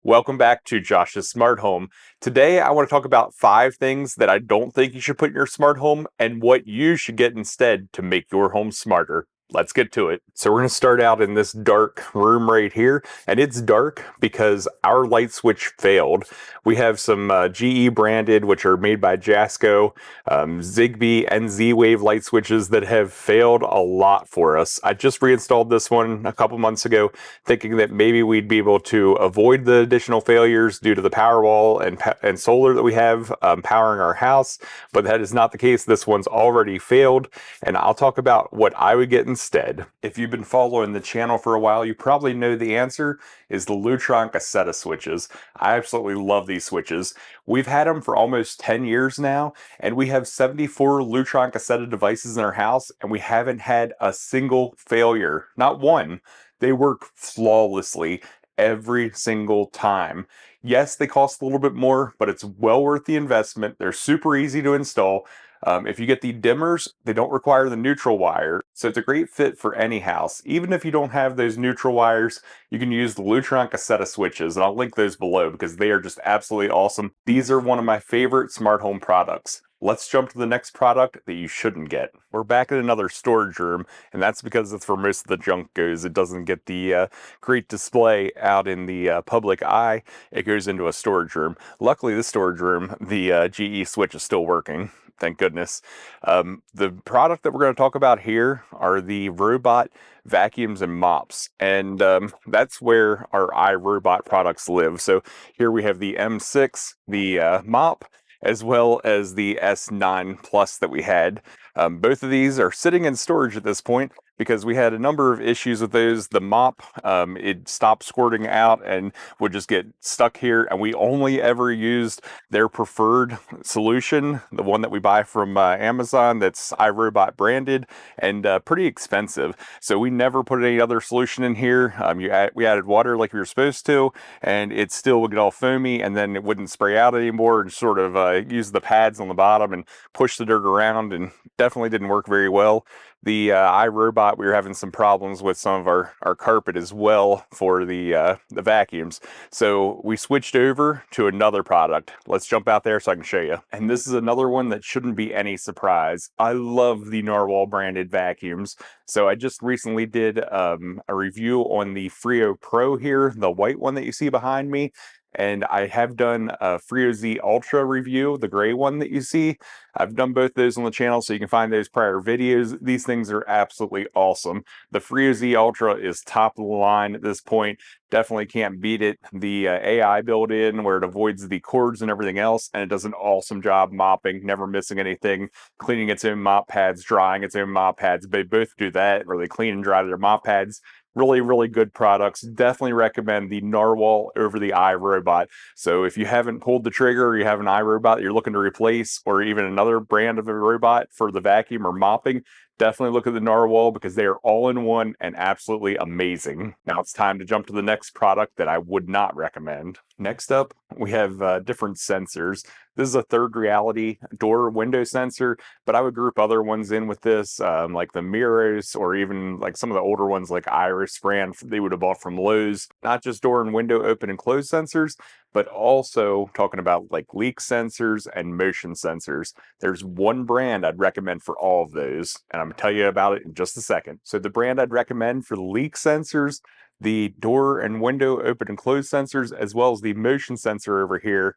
Welcome back to Josh's Smart Home. Today, I want to talk about 5 things that I don't think you should put in your smart home and what you should get instead to make your home smarter. Let's get to it. So, we're going to start out in this dark room right here, and it's dark because our light switch failed. We have some GE branded, which are made by Jasco, Zigbee, and Z Wave light switches that have failed a lot for us. I just reinstalled this one a couple months ago, thinking that maybe we'd be able to avoid the additional failures due to the Powerwall and solar that we have powering our house, but that is not the case. This one's already failed, and I'll talk about what I would get instead. If you've been following the channel for a while, you probably know the answer is the Lutron cassette switches. I absolutely love these switches. We've had them for almost 10 years now, and we have 74 Lutron cassette devices in our house, and we haven't had a single failure. Not one. They work flawlessly every single time. Yes, they cost a little bit more, but it's well worth the investment. They're super easy to install. If you get the dimmers, they don't require the neutral wire, so it's a great fit for any house. Even if you don't have those neutral wires, you can use the Lutron cassette switches, and I'll link those below because they are just absolutely awesome. These are one of my favorite smart home products. Let's jump to the next product that you shouldn't get. We're back in another storage room, and that's because that's where most of the junk goes. It doesn't get the great display out in the public eye. It goes into a storage room. Luckily, this storage room, the GE switch is still working. Thank goodness. The product that we're going to talk about here are the robot vacuums and mops, and that's where our iRobot products live. So here we have the M6, the mop, as well as the S9 Plus that we had. Both of these are sitting in storage at this point because we had a number of issues with those. The mop, it stopped squirting out and would just get stuck here, and we only ever used their preferred solution, the one that we buy from Amazon that's iRobot branded and pretty expensive. So we never put any other solution in here. We added water like we were supposed to, and it still would get all foamy, and then it wouldn't spray out anymore, and sort of use the pads on the bottom and push the dirt around, and definitely didn't work very well. The iRobot, we were having some problems with some of our carpet as well for the vacuums. So we switched over to another product. Let's jump out there so I can show you. And this is another one that shouldn't be any surprise. I love the Narwal branded vacuums. So I just recently did a review on the Freo Pro here, the white one that you see behind me. And I have done a Freo Z Ultra review, the gray one that you see. I've done both those on the channel, so you can find those prior videos. These things are absolutely awesome. The Freo Z Ultra is top of the line at this point. Definitely can't beat it. The AI built in where it avoids the cords and everything else, and it does an awesome job mopping, never missing anything, cleaning its own mop pads, drying its own mop pads. They both do that, where they clean and dry their mop pads. Really, really good products. Definitely recommend the Narwal over the iRobot. So if you haven't pulled the trigger, or you have an iRobot that you're looking to replace, or even another brand of a robot for the vacuum or mopping, definitely look at the Narwal because they are all in one and absolutely amazing. Now it's time to jump to the next product that I would not recommend. Next up, we have different sensors. This is a third reality door window sensor, but I would group other ones in with this, like the Meross, or even like some of the older ones like Iris brand they would have bought from Lowe's. Not just door and window open and close sensors, but also talking about like leak sensors and motion sensors. There's one brand I'd recommend for all of those, and I'm going to tell you about it in just a second. So the brand I'd recommend for the leak sensors, the door and window open and close sensors, as well as the motion sensor over here,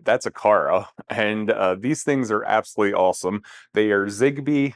that's a Cara, and these things are absolutely awesome. They are Zigbee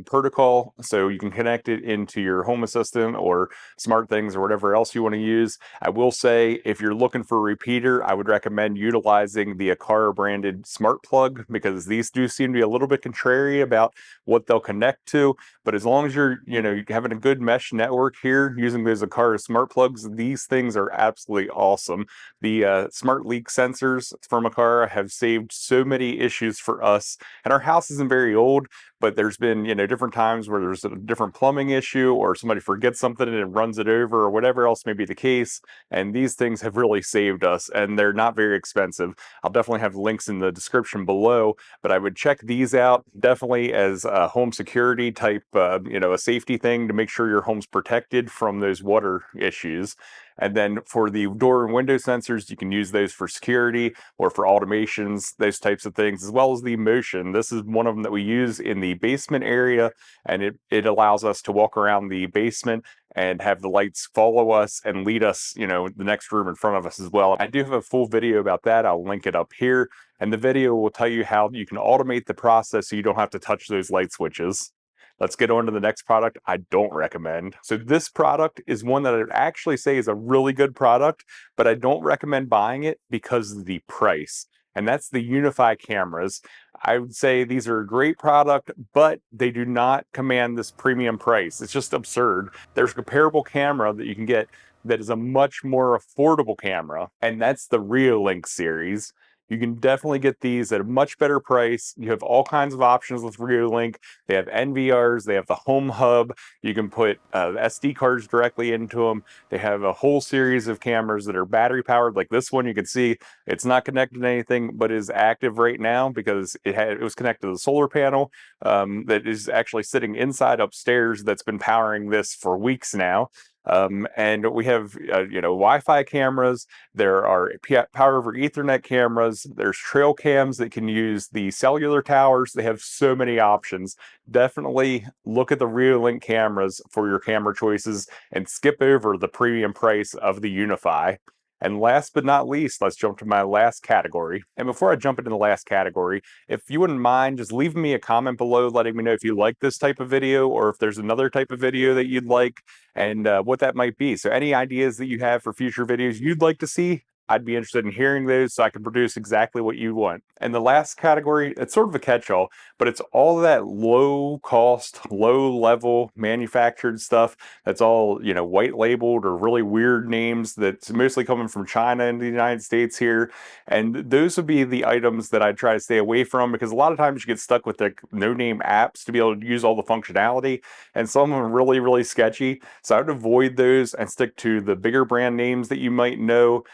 protocol, so you can connect it into your home assistant or smart things or whatever else you want to use. I will say, if you're looking for a repeater, I would recommend utilizing the Akara branded smart plug, because these do seem to be a little bit contrary about what they'll connect to. But as long as you're having a good mesh network here using those Akara smart plugs, these things are absolutely awesome. The smart leak sensors from Akara have saved so many issues for us, and our house isn't very old, but there's been different times where there's a different plumbing issue, or somebody forgets something and it runs it over, or whatever else may be the case. And these things have really saved us, and they're not very expensive. I'll definitely have links in the description below, but I would check these out definitely as a home security type, a safety thing to make sure your home's protected from those water issues. And then for the door and window sensors, you can use those for security or for automations, those types of things, as well as the motion. This is one of them that we use in the basement area, and it allows us to walk around the basement and have the lights follow us and lead us, the next room in front of us as well. I do have a full video about that. I'll link it up here. And the video will tell you how you can automate the process so you don't have to touch those light switches. Let's get on to the next product I don't recommend. So this product is one that I'd actually say is a really good product, but I don't recommend buying it because of the price. And that's the Unify cameras. I would say these are a great product, but they do not command this premium price. It's just absurd. There's a comparable camera that you can get that is a much more affordable camera, and that's the Reolink series. You can definitely get these at a much better price. You have all kinds of options with Reolink. They have NVRs, they have the home hub. You can put SD cards directly into them. They have a whole series of cameras that are battery powered, like this one. You can see it's not connected to anything, but is active right now because it was connected to the solar panel that is actually sitting inside upstairs that's been powering this for weeks now. And we have, Wi-Fi cameras. There are power over Ethernet cameras. There's trail cams that can use the cellular towers. They have so many options. Definitely look at the Reolink cameras for your camera choices and skip over the premium price of the Unify. And last but not least, let's jump to my last category. And before I jump into the last category, if you wouldn't mind just leaving me a comment below letting me know if you like this type of video or if there's another type of video that you'd like and what that might be. So any ideas that you have for future videos you'd like to see, I'd be interested in hearing those so I can produce exactly what you want. And the last category, it's sort of a catch-all, but it's all that low cost, low level manufactured stuff that's all, white labeled or really weird names that's mostly coming from China and the United States here. And those would be the items that I try to stay away from because a lot of times you get stuck with the no-name apps to be able to use all the functionality, and some of them are really, really sketchy. So I would avoid those and stick to the bigger brand names that you might know.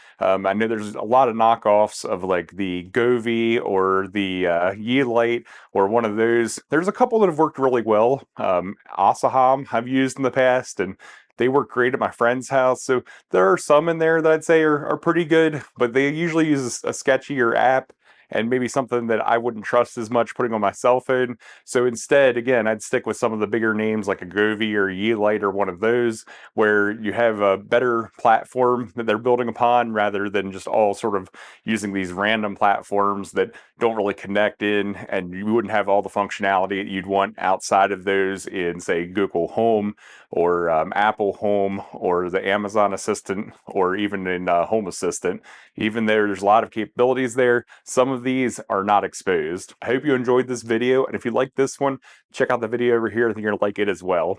I know there's a lot of knockoffs of like the Govee or the Yeelight or one of those. There's a couple that have worked really well. Asaham I've used in the past, and they work great at my friend's house. So there are some in there that I'd say are pretty good, but they usually use a sketchier app and maybe something that I wouldn't trust as much putting on my cell phone. So instead, again, I'd stick with some of the bigger names like a Govee or Yeelight or one of those, where you have a better platform that they're building upon rather than just all sort of using these random platforms that don't really connect in, and you wouldn't have all the functionality that you'd want outside of those in, say, Google Home or Apple Home or the Amazon Assistant or even in Home Assistant. Even though there's a lot of capabilities there, some of these are not exposed. I hope you enjoyed this video, and if you like this one, check out the video over here. I think you're going to like it as well.